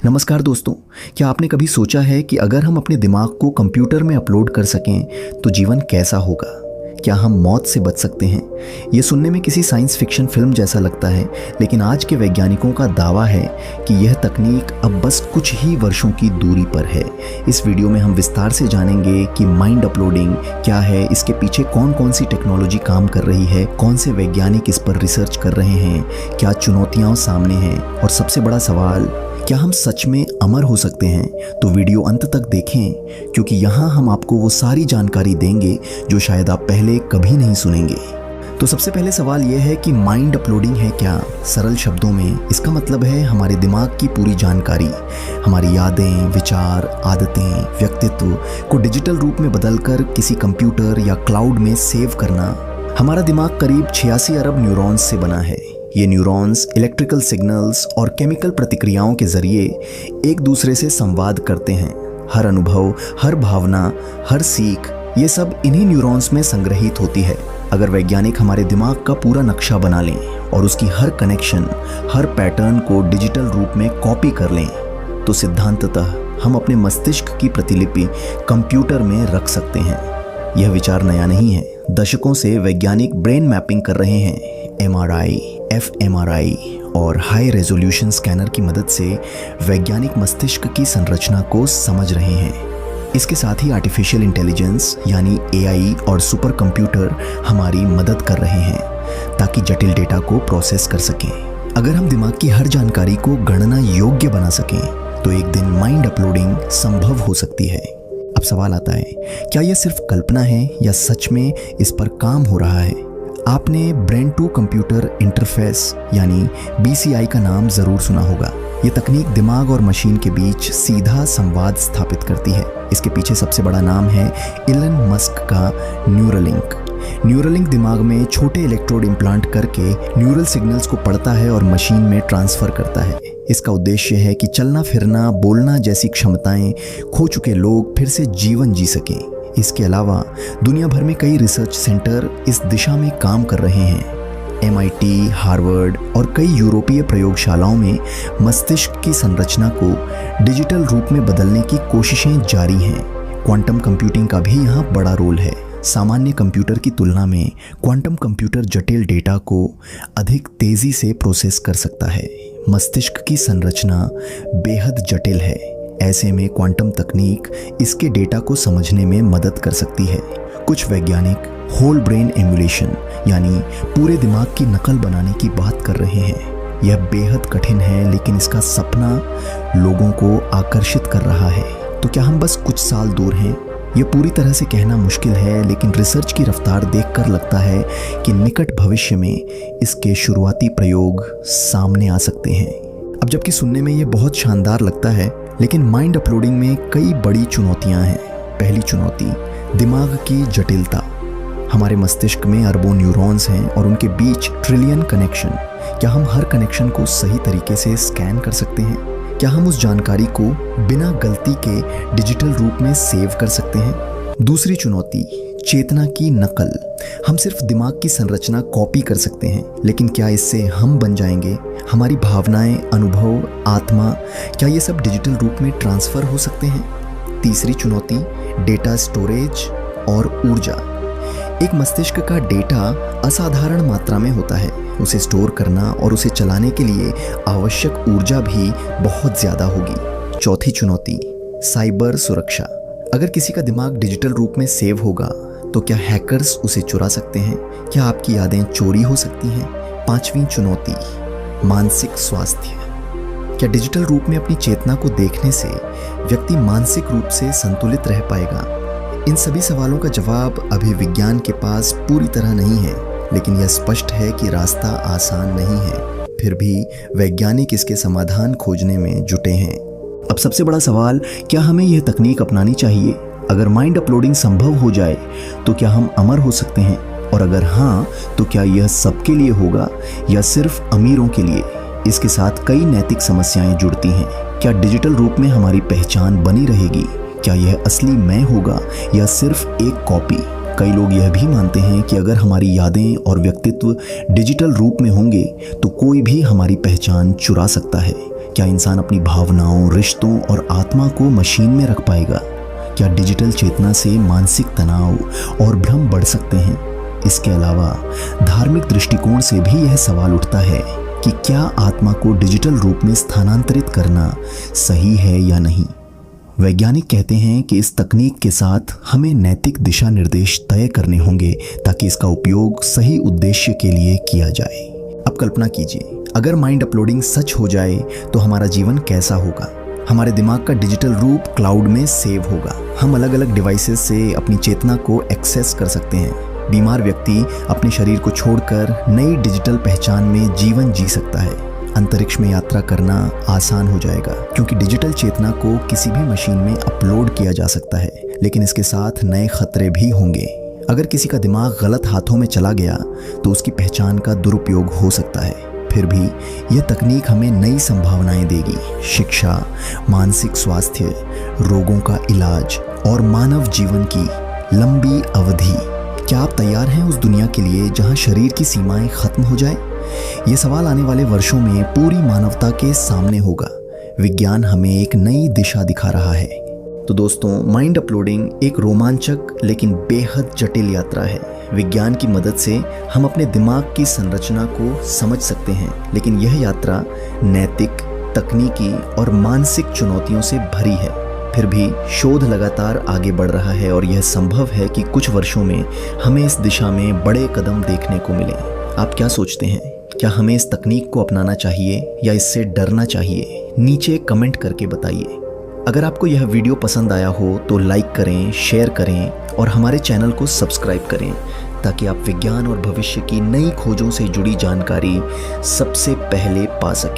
नमस्कार दोस्तों, क्या आपने कभी सोचा है कि अगर हम अपने दिमाग को कंप्यूटर में अपलोड कर सकें तो जीवन कैसा होगा? क्या हम मौत से बच सकते हैं? ये सुनने में किसी साइंस फिक्शन फिल्म जैसा लगता है, लेकिन आज के वैज्ञानिकों का दावा है कि यह तकनीक अब बस कुछ ही वर्षों की दूरी पर है। इस वीडियो में हम विस्तार से जानेंगे कि माइंड अपलोडिंग क्या है, इसके पीछे कौन कौन सी टेक्नोलॉजी काम कर रही है, कौन से वैज्ञानिक इस पर रिसर्च कर रहे हैं, क्या चुनौतियाँ सामने हैं, और सबसे बड़ा सवाल, क्या हम सच में अमर हो सकते हैं? तो वीडियो अंत तक देखें, क्योंकि यहाँ हम आपको वो सारी जानकारी देंगे जो शायद आप पहले कभी नहीं सुनेंगे। तो सबसे पहले सवाल यह है कि माइंड अपलोडिंग है क्या? सरल शब्दों में इसका मतलब है हमारे दिमाग की पूरी जानकारी, हमारी यादें, विचार, आदतें, व्यक्तित्व को डिजिटल रूप में बदलकर किसी कंप्यूटर या क्लाउड में सेव करना। हमारा दिमाग करीब 86 अरब न्यूरॉन्स से बना है। ये न्यूरॉन्स इलेक्ट्रिकल सिग्नल्स और केमिकल प्रतिक्रियाओं के जरिए एक दूसरे से संवाद करते हैं। हर अनुभव, हर भावना, हर सीख, ये सब इन्हीं न्यूरॉन्स में संग्रहित होती है। अगर वैज्ञानिक हमारे दिमाग का पूरा नक्शा बना लें और उसकी हर कनेक्शन, हर पैटर्न को डिजिटल रूप में कॉपी कर लें, तो सिद्धांततः हम अपने मस्तिष्क की प्रतिलिपि कंप्यूटर में रख सकते हैं। यह विचार नया नहीं है। दशकों से वैज्ञानिक ब्रेन मैपिंग कर रहे हैं। MRI, fMRI और हाई रेजोल्यूशन स्कैनर की मदद से वैज्ञानिक मस्तिष्क की संरचना को समझ रहे हैं। इसके साथ ही आर्टिफिशियल इंटेलिजेंस यानी AI और सुपर कंप्यूटर हमारी मदद कर रहे हैं ताकि जटिल डेटा को प्रोसेस कर सकें। अगर हम दिमाग की हर जानकारी को गणना योग्य बना सकें तो एक दिन माइंड अपलोडिंग संभव हो सकती है। अब सवाल आता है, क्या यह सिर्फ कल्पना है या सच में इस पर काम हो रहा है? आपने ब्रेन टू कंप्यूटर इंटरफेस यानी BCI का नाम जरूर सुना होगा। ये तकनीक दिमाग और मशीन के बीच सीधा संवाद स्थापित करती है। इसके पीछे सबसे बड़ा नाम है इलन मस्क का न्यूरालिंक। न्यूरालिंक दिमाग में छोटे इलेक्ट्रोड इम्प्लांट करके न्यूरल सिग्नल्स को पढ़ता है और मशीन में ट्रांसफर करता है। इसका उद्देश्य है कि चलना फिरना, बोलना जैसी क्षमताएं खो चुके लोग फिर से जीवन जी सकें। इसके अलावा दुनिया भर में कई रिसर्च सेंटर इस दिशा में काम कर रहे हैं। MIT, हार्वर्ड और कई यूरोपीय प्रयोगशालाओं में मस्तिष्क की संरचना को डिजिटल रूप में बदलने की कोशिशें जारी हैं। क्वांटम कंप्यूटिंग का भी यहाँ बड़ा रोल है। सामान्य कंप्यूटर की तुलना में क्वांटम कंप्यूटर जटिल डेटा को अधिक तेजी से प्रोसेस कर सकता है। मस्तिष्क की संरचना बेहद जटिल है। ऐसे में क्वांटम तकनीक इसके डेटा को समझने में मदद कर सकती है। कुछ वैज्ञानिक होल ब्रेन एमुलेशन यानी पूरे दिमाग की नकल बनाने की बात कर रहे हैं। यह बेहद कठिन है, लेकिन इसका सपना लोगों को आकर्षित कर रहा है। तो क्या हम बस कुछ साल दूर हैं? यह पूरी तरह से कहना मुश्किल है, लेकिन रिसर्च की रफ्तार देखकर लगता है कि निकट भविष्य में इसके शुरुआती प्रयोग सामने आ सकते हैं। अब जबकि सुनने में यह बहुत शानदार लगता है, लेकिन माइंड अपलोडिंग में कई बड़ी चुनौतियां हैं। पहली चुनौती, दिमाग की जटिलता। हमारे मस्तिष्क में अरबों न्यूरॉन्स हैं और उनके बीच ट्रिलियन कनेक्शन। क्या हम हर कनेक्शन को सही तरीके से स्कैन कर सकते हैं? क्या हम उस जानकारी को बिना गलती के डिजिटल रूप में सेव कर सकते हैं? दूसरी चुनौती, चेतना की नकल। हम सिर्फ दिमाग की संरचना कॉपी कर सकते हैं, लेकिन क्या इससे हम बन जाएंगे? हमारी भावनाएं, अनुभव, आत्मा, क्या ये सब डिजिटल रूप में ट्रांसफर हो सकते हैं? तीसरी चुनौती, डेटा स्टोरेज और ऊर्जा। एक मस्तिष्क का डेटा असाधारण मात्रा में होता है। उसे स्टोर करना और उसे चलाने के लिए आवश्यक ऊर्जा भी बहुत ज़्यादा होगी। चौथी चुनौती, साइबर सुरक्षा। अगर किसी का दिमाग डिजिटल रूप में सेव होगा तो क्या हैकर्स उसे चुरा सकते हैं? क्या आपकी यादें चोरी हो सकती हैं? पांचवी चुनौती, मानसिक स्वास्थ्य। क्या डिजिटल रूप में अपनी चेतना को देखने से व्यक्ति मानसिक रूप से संतुलित रह पाएगा? इन सभी सवालों का जवाब अभी विज्ञान के पास पूरी तरह नहीं है, लेकिन यह स्पष्ट है कि रास्ता आसान नहीं है। फिर भी वैज्ञानिक इसके समाधान खोजने में जुटे हैं। अब सबसे बड़ा सवाल, क्या हमें यह तकनीक अपनानी चाहिए? अगर माइंड अपलोडिंग संभव हो जाए तो क्या हम अमर हो सकते हैं? और अगर हाँ, तो क्या यह सबके लिए होगा या सिर्फ अमीरों के लिए? इसके साथ कई नैतिक समस्याएं जुड़ती हैं। क्या डिजिटल रूप में हमारी पहचान बनी रहेगी? क्या यह असली मैं होगा या सिर्फ एक कॉपी? कई लोग यह भी मानते हैं कि अगर हमारी यादें और व्यक्तित्व डिजिटल रूप में होंगे तो कोई भी हमारी पहचान चुरा सकता है। क्या इंसान अपनी भावनाओं, रिश्तों और आत्मा को मशीन में रख पाएगा? क्या डिजिटल चेतना से मानसिक तनाव और भ्रम बढ़ सकते हैं? इसके अलावा धार्मिक दृष्टिकोण से भी यह सवाल उठता है कि क्या आत्मा को डिजिटल रूप में स्थानांतरित करना सही है या नहीं। वैज्ञानिक कहते हैं कि इस तकनीक के साथ हमें नैतिक दिशा निर्देश तय करने होंगे ताकि इसका उपयोग सही उद्देश्य के लिए किया जाए। अब कल्पना कीजिए, अगर माइंड अपलोडिंग सच हो जाए तो हमारा जीवन कैसा होगा। हमारे दिमाग का डिजिटल रूप क्लाउड में सेव होगा। हम अलग अलग डिवाइसेस से अपनी चेतना को एक्सेस कर सकते हैं। बीमार व्यक्ति अपने शरीर को छोड़कर नई डिजिटल पहचान में जीवन जी सकता है। अंतरिक्ष में यात्रा करना आसान हो जाएगा क्योंकि डिजिटल चेतना को किसी भी मशीन में अपलोड किया जा सकता है। लेकिन इसके साथ नए खतरे भी होंगे। अगर किसी का दिमाग गलत हाथों में चला गया तो उसकी पहचान का दुरुपयोग हो सकता है। फिर भी यह तकनीक हमें नई संभावनाएं देगी। शिक्षा, मानसिक स्वास्थ्य, रोगों का इलाज और मानव जीवन की लंबी अवधि। क्या आप तैयार हैं उस दुनिया के लिए जहां शरीर की सीमाएं खत्म हो जाए? ये सवाल आने वाले वर्षों में पूरी मानवता के सामने होगा। विज्ञान हमें एक नई दिशा दिखा रहा है। तो दोस्तों, माइंड अपलोडिंग एक रोमांचक लेकिन बेहद जटिल यात्रा है। विज्ञान की मदद से हम अपने दिमाग की संरचना को समझ सकते हैं, लेकिन यह यात्रा नैतिक, तकनीकी और मानसिक चुनौतियों से भरी है। फिर भी शोध लगातार आगे बढ़ रहा है और यह संभव है कि कुछ वर्षों में हमें इस दिशा में बड़े कदम देखने को मिले। आप क्या सोचते हैं? क्या हमें इस तकनीक को अपनाना चाहिए या इससे डरना चाहिए? नीचे कमेंट करके बताइए। अगर आपको यह वीडियो पसंद आया हो तो लाइक करें, शेयर करें और हमारे चैनल को सब्सक्राइब करें ताकि आप विज्ञान और भविष्य की नई खोजों से जुड़ी जानकारी सबसे पहले पा सकें।